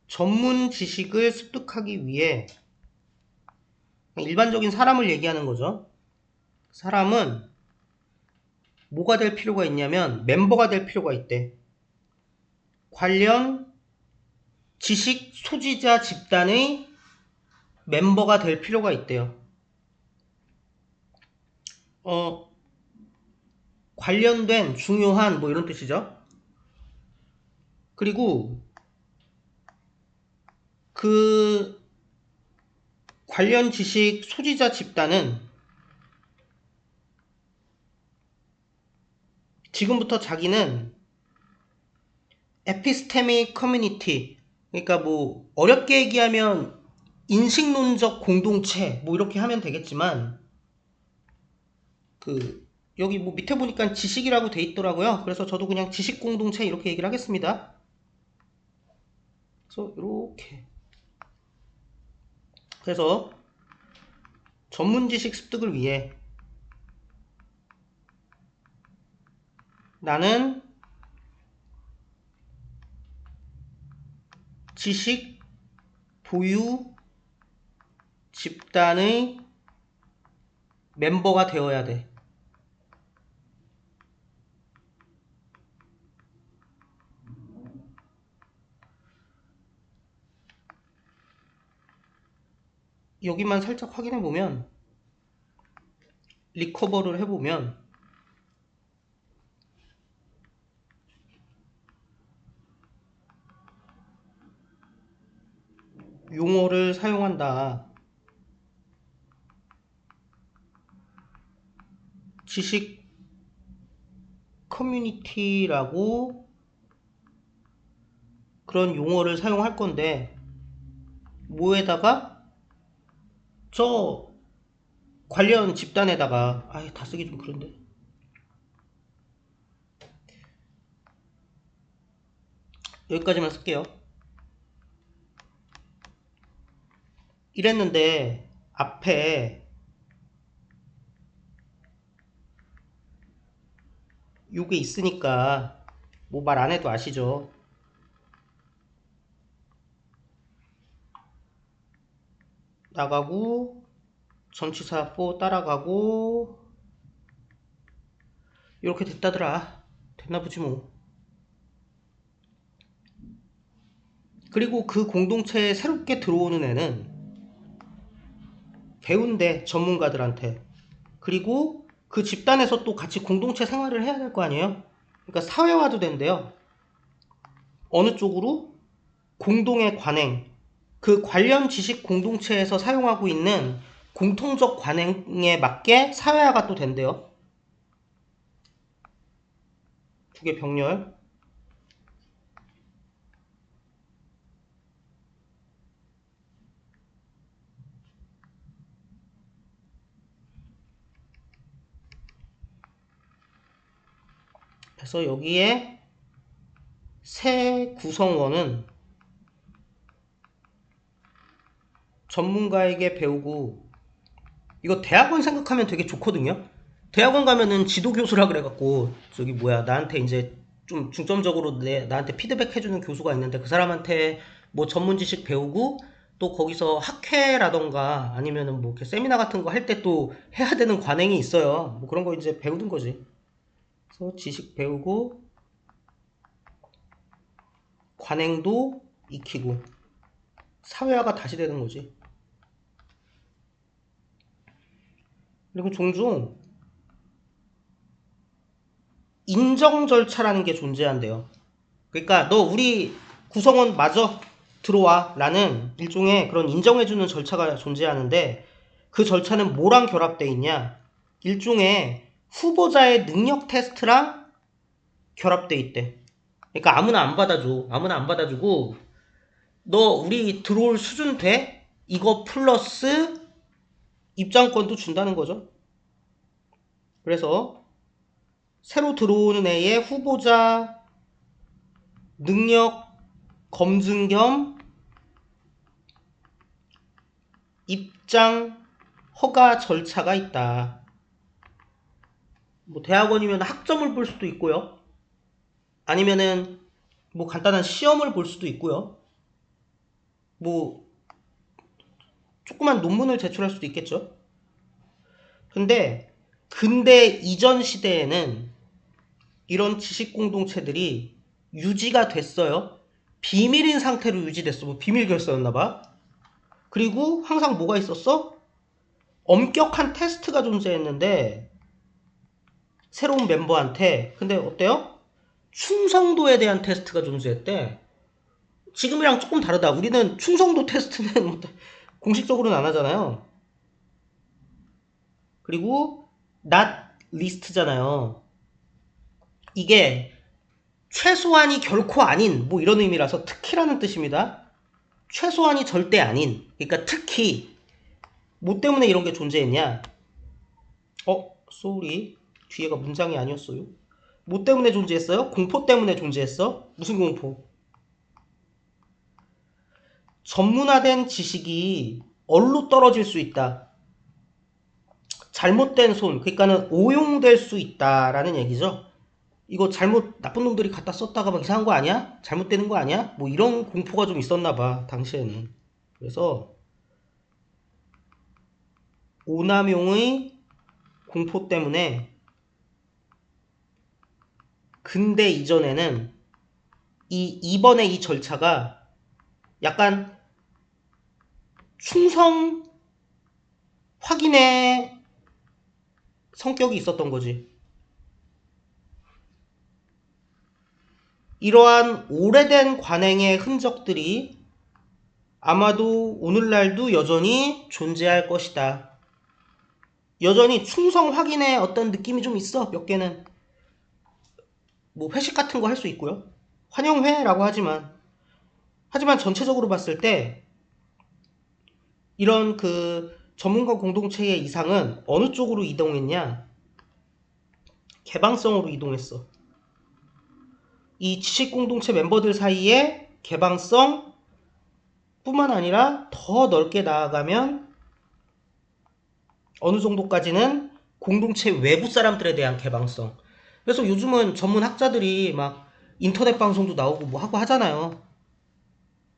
전문 지식을 습득하기 위해 일반적인 사람을 얘기하는 거죠. 사람은 뭐가 될 필요가 있냐면 멤버가 될 필요가 있대. 관련 지식 소지자 집단의 멤버가 될 필요가 있대요. 관련된 중요한 뭐 이런 뜻이죠. 그리고 그 관련 지식 소지자 집단은 지금부터 자기는 에피스테믹 커뮤니티, 그러니까 뭐 어렵게 얘기하면 인식론적 공동체 뭐 이렇게 하면 되겠지만, 그 여기 뭐 밑에 보니까 지식이라고 돼 있더라고요. 그래서 저도 그냥 지식 공동체 이렇게 얘기를 하겠습니다. 그래서 이렇게, 그래서 전문 지식 습득을 위해 나는 지식 보유 집단의 멤버가 되어야 돼. 여기만 살짝 확인해 보면, 리커버를 해보면 용어를 사용한다. 지식 커뮤니티라고 그런 용어를 사용할 건데, 뭐에다가 저 관련 집단에다가, 다 쓰기 좀 그런데, 여기까지만 쓸게요. 이랬는데 앞에 요게 있으니까 뭐 말 안 해도 아시죠? 나가고 전치사 for 따라가고 이렇게 됐다더라. 됐나 보지 뭐. 그리고 그 공동체에 새롭게 들어오는 애는 배운대, 전문가들한테. 그리고 그 집단에서 또 같이 공동체 생활을 해야 될 거 아니에요. 그러니까 사회화도 된대요. 어느 쪽으로? 공동의 관행, 그 관련 지식 공동체에서 사용하고 있는 공통적 관행에 맞게 사회화가 또 된대요. 두 개 병렬. 그래서 여기에 새 구성원은 전문가에게 배우고, 이거 대학원 생각하면 되게 좋거든요. 대학원 가면은 지도교수라 그래갖고 저기 뭐야, 나한테 이제 좀 중점적으로 나한테 피드백 해주는 교수가 있는데, 그 사람한테 뭐 전문 지식 배우고 또 거기서 학회라던가 아니면은 뭐 이렇게 세미나 같은 거 할 때 또 해야 되는 관행이 있어요. 뭐 그런 거 이제 배우는 거지. 그래서 지식 배우고 관행도 익히고 사회화가 다시 되는 거지. 그리고 종종 인정 절차라는 게 존재한대요. 그러니까 너 우리 구성원 마저 들어와 라는 일종의 그런 인정해주는 절차가 존재하는데, 그 절차는 뭐랑 결합되어 있냐, 일종의 후보자의 능력 테스트랑 결합되어 있대. 그러니까 아무나 안 받아주고 너 우리 들어올 수준 돼? 이거 플러스 입장권도 준다는 거죠. 그래서 새로 들어오는 애의 후보자 능력 검증 겸 입장 허가 절차가 있다. 뭐 대학원이면 학점을 볼 수도 있고요. 아니면은 뭐 간단한 시험을 볼 수도 있고요. 뭐 조그만 논문을 제출할 수도 있겠죠. 근데 근대 이전 시대에는 이런 지식 공동체들이 유지가 됐어요. 비밀인 상태로 유지됐어. 뭐 비밀 결사였나봐. 그리고 항상 뭐가 있었어? 엄격한 테스트가 존재했는데 새로운 멤버한테. 근데 어때요? 충성도에 대한 테스트가 존재했대. 지금이랑 조금 다르다. 우리는 충성도 테스트는 뭐 공식적으로는 안 하잖아요. 그리고 not list잖아요. 이게 최소한이 결코 아닌 뭐 이런 의미라서 특히라는 뜻입니다. 최소한이 절대 아닌. 그러니까 특히 뭐 때문에 이런 게 존재했냐? 쏘리. 뒤에가 문장이 아니었어요. 뭐 때문에 존재했어요? 공포 때문에 존재했어? 무슨 공포? 전문화된 지식이 얼로 떨어질 수 있다. 잘못된 손, 그러니까는 오용될 수 있다라는 얘기죠. 이거 잘못 나쁜 놈들이 갖다 썼다가 막 이상한 거 아니야? 잘못되는 거 아니야? 뭐 이런 공포가 좀 있었나 봐 당시에는. 그래서 오남용의 공포 때문에 근대 이전에는 이번에 이 절차가 약간 충성 확인의 성격이 있었던 거지. 이러한 오래된 관행의 흔적들이 아마도 오늘날도 여전히 존재할 것이다. 여전히 충성 확인의 어떤 느낌이 좀 있어. 몇 개는 뭐 회식 같은 거 할 수 있고요. 환영회라고 하지만 전체적으로 봤을 때 이런 그 전문가 공동체의 이상은 어느 쪽으로 이동했냐? 개방성으로 이동했어. 이 지식 공동체 멤버들 사이에 개방성 뿐만 아니라 더 넓게 나아가면 어느 정도까지는 공동체 외부 사람들에 대한 개방성. 그래서 요즘은 전문 학자들이 막 인터넷 방송도 나오고 뭐 하고 하잖아요.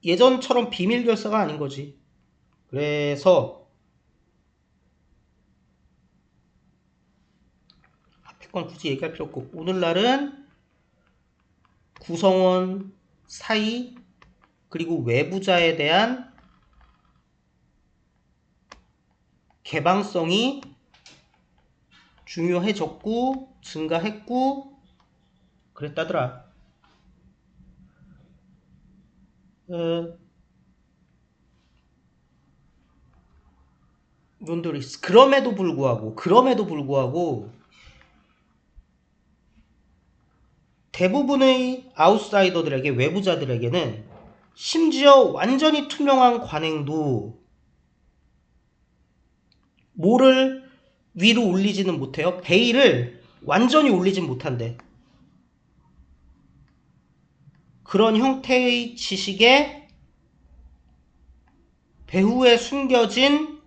예전처럼 비밀 결사가 아닌 거지. 그래서 앞에 건 굳이 얘기할 필요 없고 오늘날은 구성원 사이 그리고 외부자에 대한 개방성이 중요해졌고 증가했고 그랬다더라. 분들이 그럼에도 불구하고 대부분의 아웃사이더들에게 외부자들에게는 심지어 완전히 투명한 관행도 뭐를 위로 올리지는 못해요. 베일을 완전히 올리진 못한대. 그런 형태의 지식에 배후에 숨겨진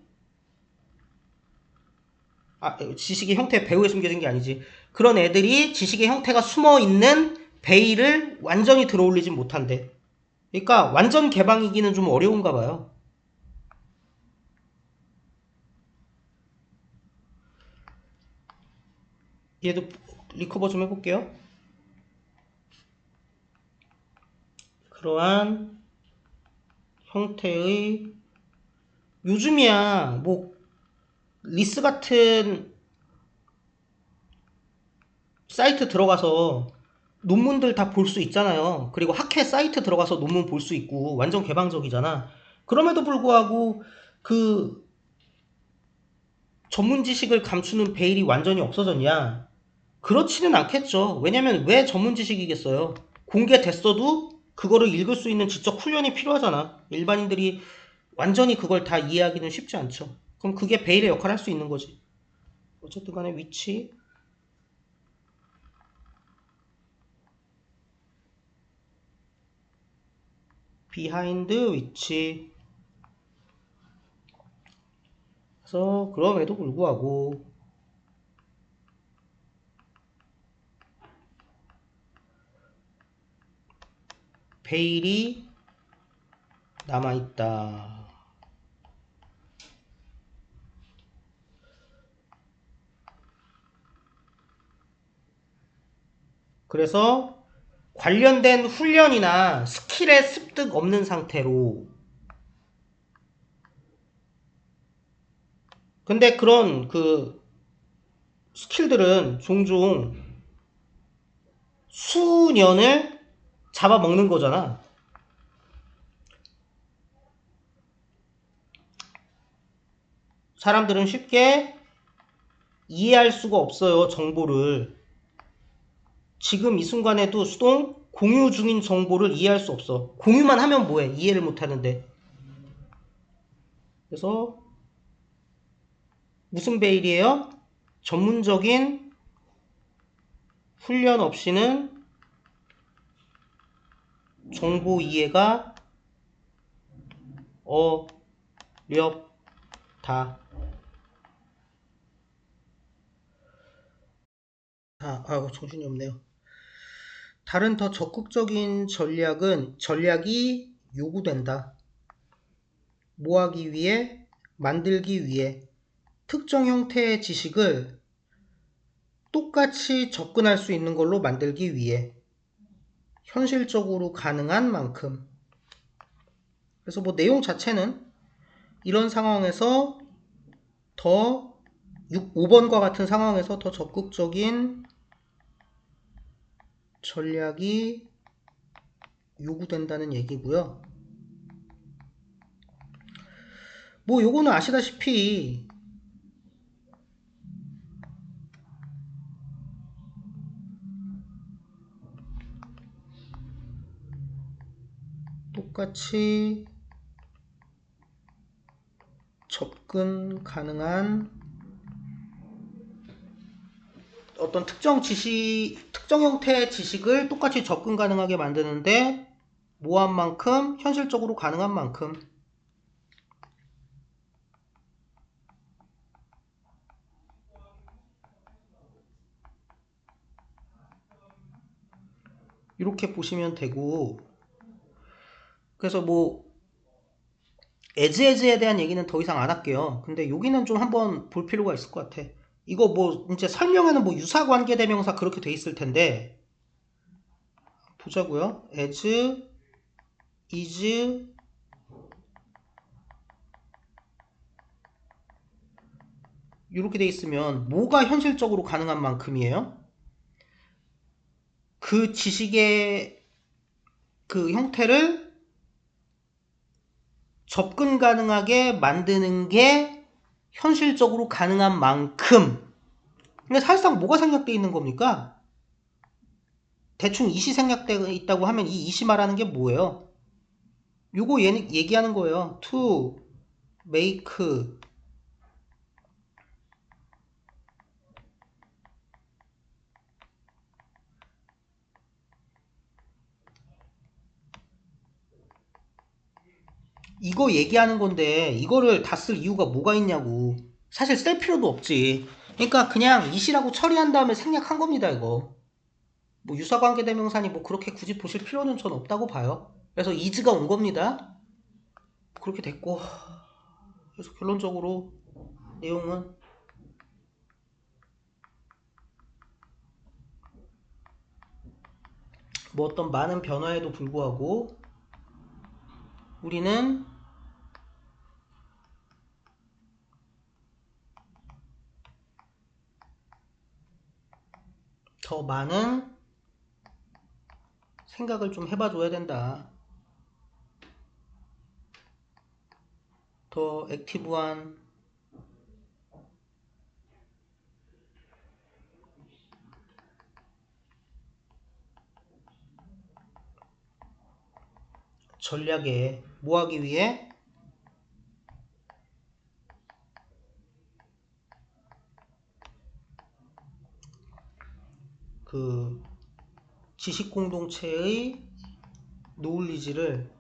지식의 형태 배후에 숨겨진 게 아니지. 그런 애들이 지식의 형태가 숨어있는 베일을 완전히 들어올리진 못한대. 그러니까 완전 개방이기는 좀 어려운가 봐요. 얘도 리커버 좀 해볼게요. 그러한 형태의 요즘이야 뭐 리스 같은 사이트 들어가서 논문들 다 볼 수 있잖아요. 그리고 학회 사이트 들어가서 논문 볼 수 있고 완전 개방적이잖아. 그럼에도 불구하고 그 전문 지식을 감추는 베일이 완전히 없어졌냐? 그렇지는 않겠죠. 왜냐면 왜 전문 지식이겠어요? 공개됐어도 그거를 읽을 수 있는 지적 훈련이 필요하잖아. 일반인들이 완전히 그걸 다 이해하기는 쉽지 않죠. 그럼 그게 베일의 역할을 할 수 있는 거지. 어쨌든 간에 위치 비하인드 위치 그래서 그럼에도 불구하고 베일이 남아있다. 그래서 관련된 훈련이나 스킬의 습득 없는 상태로, 근데 그런 그 스킬들은 종종 수년을 잡아먹는 거잖아. 사람들은 쉽게 이해할 수가 없어요, 정보를. 지금 이 순간에도 수동 공유 중인 정보를 이해할 수 없어. 공유만 하면 뭐해? 이해를 못 하는데. 그래서 무슨 베일이에요? 전문적인 훈련 없이는 정보 이해가 어렵다. 정신이 없네요. 다른 더 적극적인 전략이 요구된다. 뭐 하기 위해? 만들기 위해. 특정 형태의 지식을 똑같이 접근할 수 있는 걸로 만들기 위해. 현실적으로 가능한 만큼. 그래서 뭐 내용 자체는 이런 상황에서 더 5번과 같은 상황에서 더 적극적인 전략이 요구된다는 얘기고요. 뭐 요거는 아시다시피 똑같이 접근 가능한 어떤 특정 형태의 지식을 똑같이 접근 가능하게 만드는데 뭐한 만큼, 현실적으로 가능한 만큼. 이렇게 보시면 되고, 그래서 뭐 에즈에 대한 얘기는 더 이상 안 할게요. 근데 여기는 좀 한번 볼 필요가 있을 것 같아. 이거 뭐 이제 설명에는 뭐 유사관계 대명사 그렇게 돼 있을 텐데 보자고요. as, is, 이렇게 돼 있으면 뭐가 현실적으로 가능한 만큼이에요? 그 지식의 그 형태를 접근 가능하게 만드는 게 현실적으로 가능한 만큼. 근데 사실상 뭐가 생략되어 있는 겁니까? 대충 이시 생략되어 있다고 하면 이 이시 말하는 게 뭐예요? 요거 얘기하는 거예요. to make 이거 얘기하는 건데 이거를 다 쓸 이유가 뭐가 있냐고. 사실 쓸 필요도 없지. 그러니까 그냥 이시라고 처리한 다음에 생략한 겁니다, 이거. 뭐 유사관계 대명사니 뭐 그렇게 굳이 보실 필요는 전 없다고 봐요. 그래서 is가 온 겁니다. 그렇게 됐고, 그래서 결론적으로 내용은 뭐 어떤 많은 변화에도 불구하고 우리는 더 많은 생각을 좀 해봐줘야 된다. 더 액티브한 전략에 뭐 하기 위해? 그 지식 공동체의 노을리지를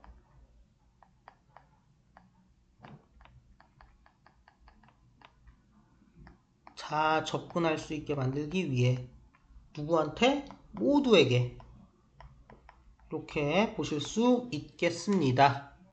다 접근할 수 있게 만들기 위해 누구한테? 모두에게. 이렇게 보실 수 있겠습니다.